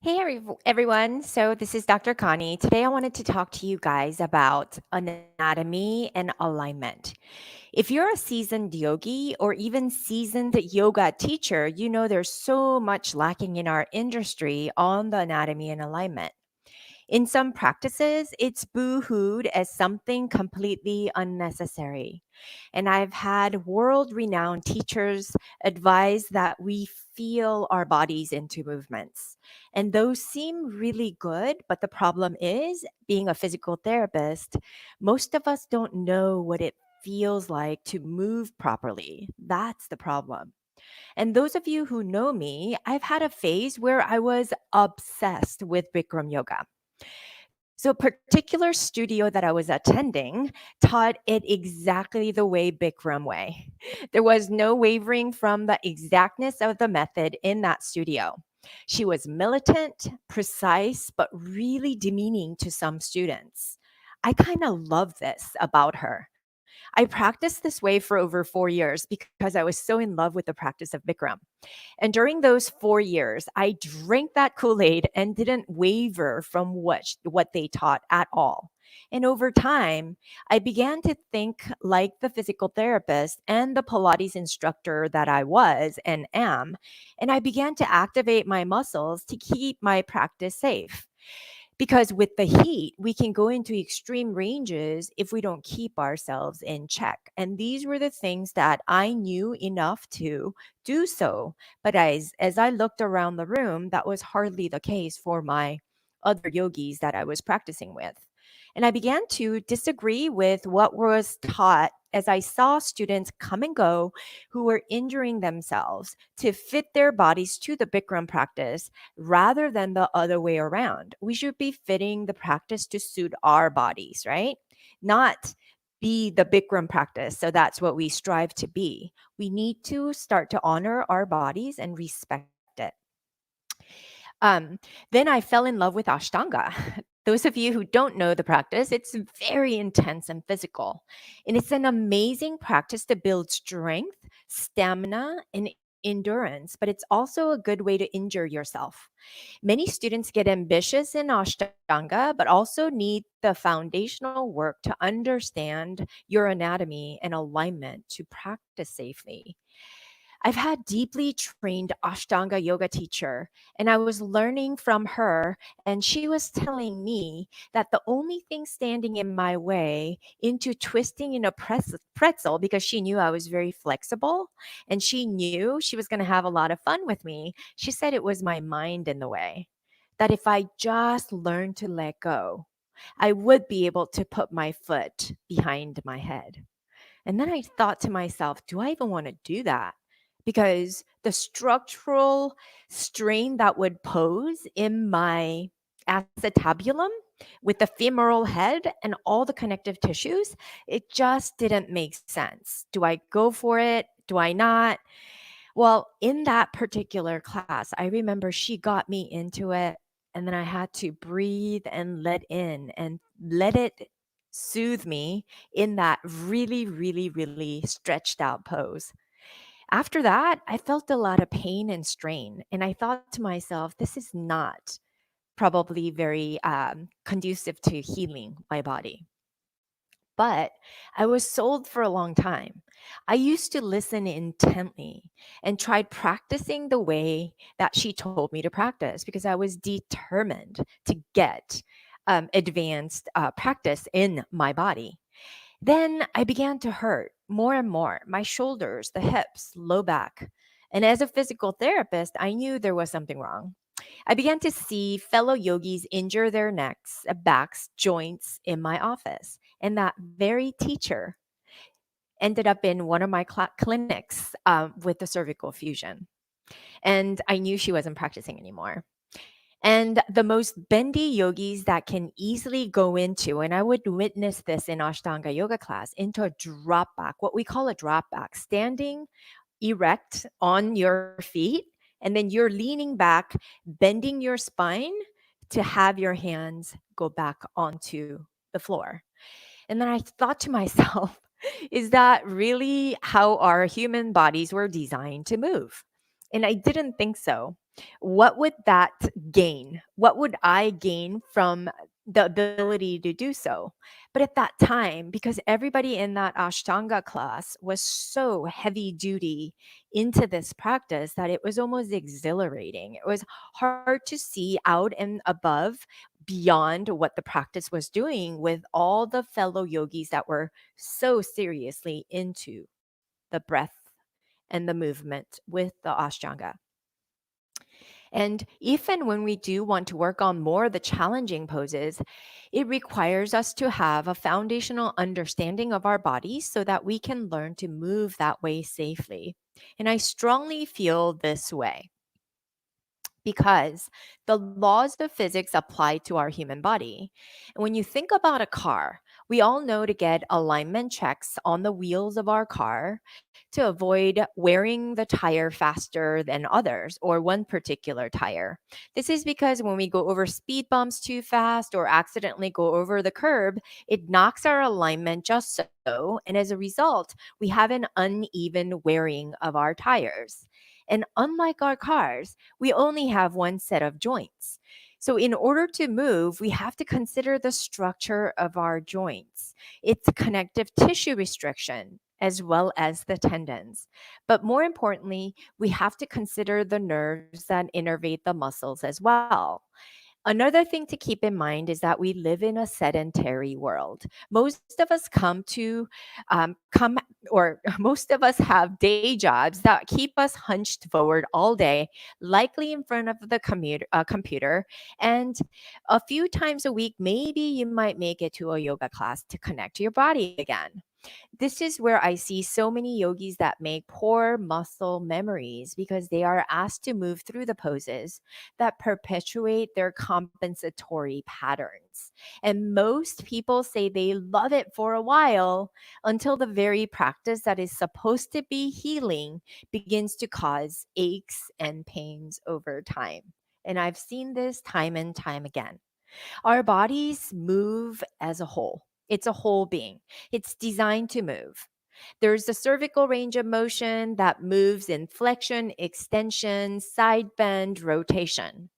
Hey everyone. So this is Dr. Connie. Today I wanted to talk to you guys about anatomy and alignment. If you're a seasoned yogi or even seasoned yoga teacher, you know there's so much lacking in our industry on the anatomy and alignment. In some practices, it's boo-hooed as something completely unnecessary. And I've had world renowned teachers advise that we feel our bodies into movements. And those seem really good, but the problem is, being a physical therapist, most of us don't know what it feels like to move properly. That's the problem. And those of you who know me, I've had a phase where I was obsessed with Bikram yoga. So, a particular studio that I was attending taught it exactly the way Bikram way. There was no wavering from the exactness of the method in that studio. She was militant, precise, but really demeaning to some students. I kind of love this about her. I practiced this way for over 4 years because I was so in love with the practice of Bikram. And during those 4 years, I drank that Kool Aid and didn't waver from what they taught at all. And over time, I began to think like the physical therapist and the Pilates instructor that I was and am. And I began to activate my muscles to keep my practice safe. Because with the heat, we can go into extreme ranges if we don't keep ourselves in check. And these were the things that I knew enough to do so. But as I looked around the room, that was hardly the case for my other yogis that I was practicing with. And I began to disagree with what was taught as I saw students come and go who were injuring themselves to fit their bodies to the Bikram practice rather than the other way around. We should be fitting the practice to suit our bodies, right? Not be the Bikram practice. So that's what we strive to be. We need to start to honor our bodies and respect it. Um, then I fell in love with Ashtanga. Those of you who don't know the practice, it's very intense and physical. And it's an amazing practice to build strength, stamina, and endurance, but it's also a good way to injure yourself. Many students get ambitious in Ashtanga, but also need the foundational work to understand your anatomy and alignment to practice safely. I've had deeply trained Ashtanga yoga teacher, and I was learning from her, and she was telling me that the only thing standing in my way into twisting in a pretzel, because she knew I was very flexible and she knew she was going to have a lot of fun with me, she said it was my mind in the way. That if I just learned to let go, I would be able to put my foot behind my head. And then I thought to myself, do I even want to do that? Because the structural strain that would pose in my acetabulum with the femoral head and all the connective tissues, it just didn't make sense. Do I go for it? Do I not? Well, in that particular class, I remember she got me into it, and then I had to breathe and let in and let it soothe me in that really, really, really stretched out pose. After that, I felt a lot of pain and strain, and I thought to myself, this is not probably very conducive to healing my body. But I was sold for a long time. I used to listen intently and tried practicing the way that she told me to practice because I was determined to get advanced practice in my body. Then I began to hurt more and more my shoulders, the hips, low back. And as a physical therapist, I knew there was something wrong. I began to see fellow yogis injure their necks, backs, joints in my office. And that very teacher ended up in one of my clinics with the cervical fusion. And I knew she wasn't practicing anymore. And the most bendy yogis that can easily go into, and I would witness this in Ashtanga yoga class, into a drop back, what we call a drop back, standing erect on your feet, and then you're leaning back, bending your spine to have your hands go back onto the floor. And then I thought to myself, is that really how our human bodies were designed to move? And I didn't think so. What would that gain? What would I gain from the ability to do so? But at that time, because everybody in that Ashtanga class was so heavy duty into this practice that it was almost exhilarating. It was hard to see out and above beyond what the practice was doing with all the fellow yogis that were so seriously into the breath and the movement with the Ashtanga. And even when we do want to work on more of the challenging poses, it requires us to have a foundational understanding of our bodies so that we can learn to move that way safely. And I strongly feel this way because the laws of physics apply to our human body. And when you think about a car, we all know to get alignment checks on the wheels of our car to avoid wearing the tire faster than others or one particular tire. This is because when we go over speed bumps too fast or accidentally go over the curb, it knocks our alignment just so. And as a result, we have an uneven wearing of our tires. And unlike our cars, we only have one set of joints. So, in order to move, we have to consider the structure of our joints, its connective tissue restriction, as well as the tendons. But more importantly, we have to consider the nerves that innervate the muscles as well. Another thing to keep in mind is that we live in a sedentary world. Most of us come or most of us have day jobs that keep us hunched forward all day, likely in front of the computer. And a few times a week, maybe you might make it to a yoga class to connect to your body again. This is where I see so many yogis that make poor muscle memories because they are asked to move through the poses that perpetuate their compensatory patterns. And most people say they love it for a while until the very practice that is supposed to be healing begins to cause aches and pains over time. And I've seen this time and time again. Our bodies move as a whole. It's a whole being. It's designed to move. There's the cervical range of motion that moves in flexion, extension, side bend, rotation.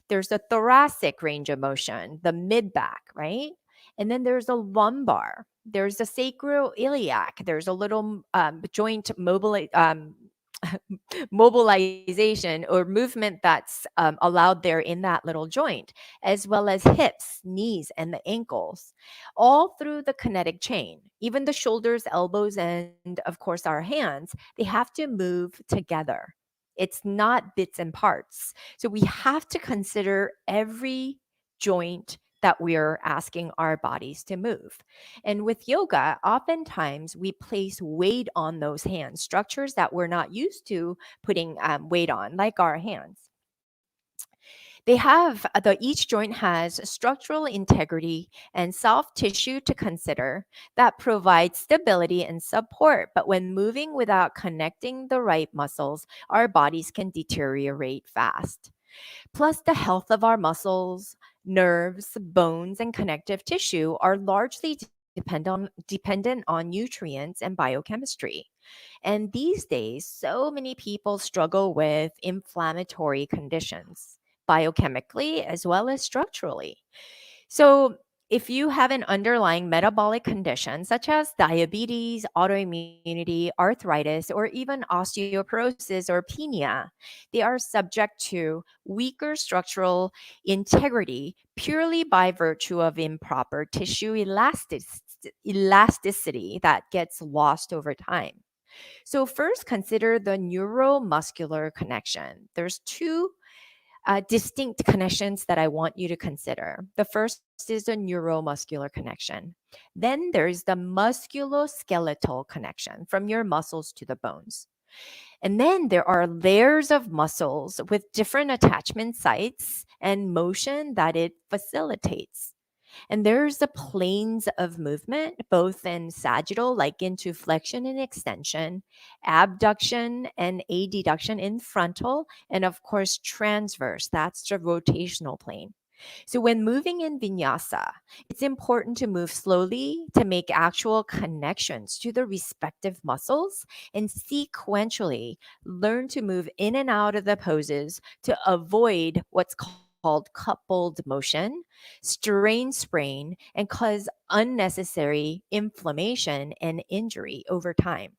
There's a thoracic range of motion, the mid back, right? And then there's a lumbar. There's a sacroiliac. There's a little joint mobilization or movement that's allowed there in that little joint, as well as hips, knees, and the ankles, all through the kinetic chain. Even the shoulders, elbows, and of course our hands, they have to move together. It's not bits and parts. So we have to consider every joint that we're asking our bodies to move. And with yoga, oftentimes we place weight on those hands, structures that we're not used to putting weight on, like our hands. They have each joint has structural integrity and soft tissue to consider that provides stability and support. But when moving without connecting the right muscles, our bodies can deteriorate fast. Plus, the health of our muscles, nerves, bones, and connective tissue are largely dependent on nutrients and biochemistry. And these days, so many people struggle with inflammatory conditions, biochemically as well as structurally. So, if you have an underlying metabolic condition such as diabetes, autoimmunity, arthritis, or even osteoporosis or penia, they are subject to weaker structural integrity purely by virtue of improper tissue elasticity that gets lost over time. So, first, consider the neuromuscular connection. There's two distinct connections that I want you to consider. The first is the neuromuscular connection. Then there's the musculoskeletal connection from your muscles to the bones. And then there are layers of muscles with different attachment sites and motion that it facilitates. And there's the planes of movement, both in sagittal, like into flexion and extension, abduction and adduction in frontal, and of course, transverse. That's the rotational plane. So, when moving in vinyasa, it's important to move slowly to make actual connections to the respective muscles and sequentially learn to move in and out of the poses to avoid what's called coupled motion, strain sprain, and cause unnecessary inflammation and injury over time.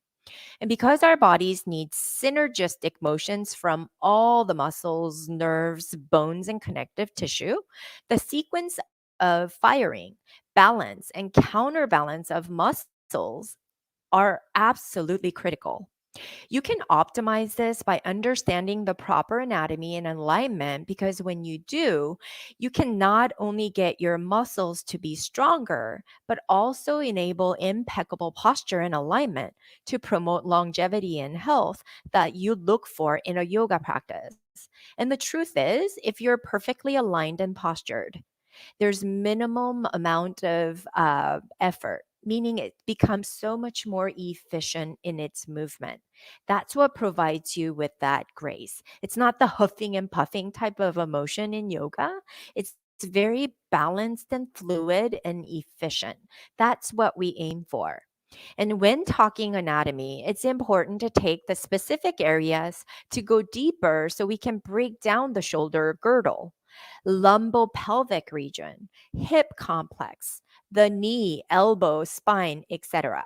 And because our bodies need synergistic motions from all the muscles, nerves, bones, and connective tissue, the sequence of firing, balance, and counterbalance of muscles are absolutely critical. You can optimize this by understanding the proper anatomy and alignment because when you do, you can not only get your muscles to be stronger, but also enable impeccable posture and alignment to promote longevity and health that you look for in a yoga practice. And the truth is, if you're perfectly aligned and postured, there's minimum amount of effort, meaning it becomes so much more efficient in its movement. That's what provides you with that grace. It's not the huffing and puffing type of emotion in yoga. It's very balanced and fluid and efficient. That's what we aim for. And when talking anatomy, it's important to take the specific areas to go deeper so we can break down the shoulder girdle, lumbopelvic region, hip complex, the knee, elbow, spine, etc.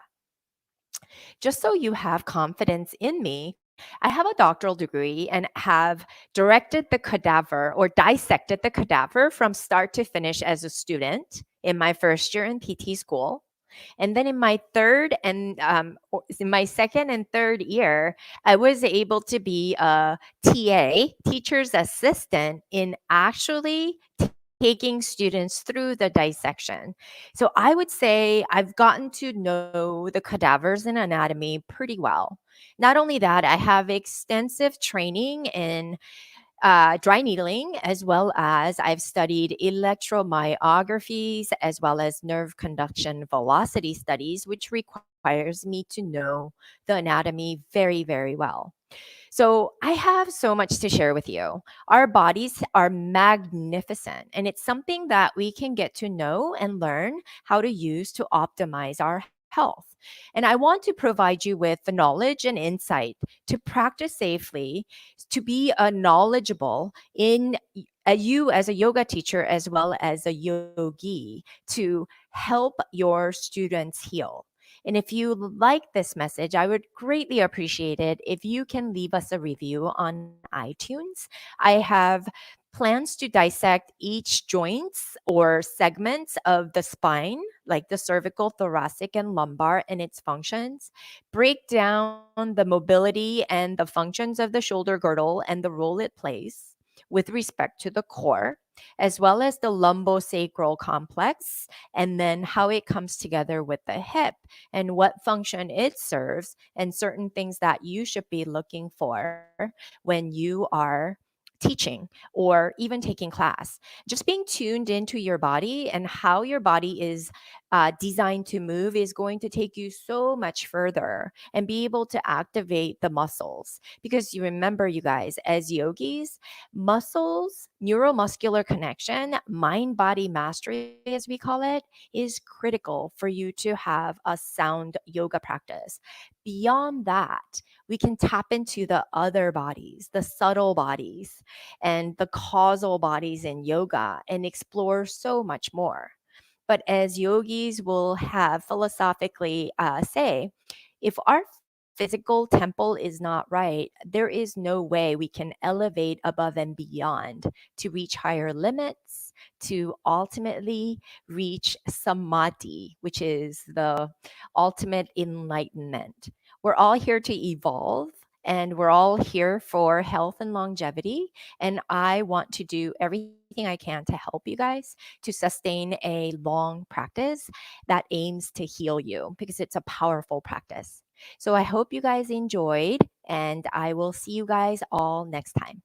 Just so you have confidence in me, I have a doctoral degree and have directed the cadaver or dissected the cadaver from start to finish as a student in my first year in PT school. And then in my in my second and third year, I was able to be a TA, teacher's assistant, in actually taking students through the dissection. So I would say I've gotten to know the cadavers and anatomy pretty well. Not only that, I have extensive training in dry needling, as well as I've studied electromyographies, as well as nerve conduction velocity studies, which requires me to know the anatomy very, very well. So, I have so much to share with you. Our bodies are magnificent, and it's something that we can get to know and learn how to use to optimize our health. And I want to provide you with the knowledge and insight to practice safely, to be knowledgeable in you as a yoga teacher as well as a yogi to help your students heal. And if you like this message, I would greatly appreciate it if you can leave us a review on iTunes. I have plans to dissect each joints or segments of the spine, like the cervical, thoracic, and lumbar and its functions, break down the mobility and the functions of the shoulder girdle and the role it plays with respect to the core, as well as the lumbosacral complex, and then how it comes together with the hip and what function it serves, and certain things that you should be looking for when you are teaching or even taking class. Just being tuned into your body and how your body is designed to move is going to take you so much further and be able to activate the muscles. Because you remember, you guys, as yogis, muscles, neuromuscular connection, mind body mastery, as we call it, is critical for you to have a sound yoga practice. Beyond that, we can tap into the other bodies, the subtle bodies, and the causal bodies in yoga and explore so much more. But as yogis will have philosophically say, if our physical temple is not right, there is no way we can elevate above and beyond to reach higher limits, to ultimately reach samadhi, which is the ultimate enlightenment. We're all here to evolve. And we're all here for health and longevity. And I want to do everything I can to help you guys to sustain a long practice that aims to heal you because it's a powerful practice. So I hope you guys enjoyed, and I will see you guys all next time.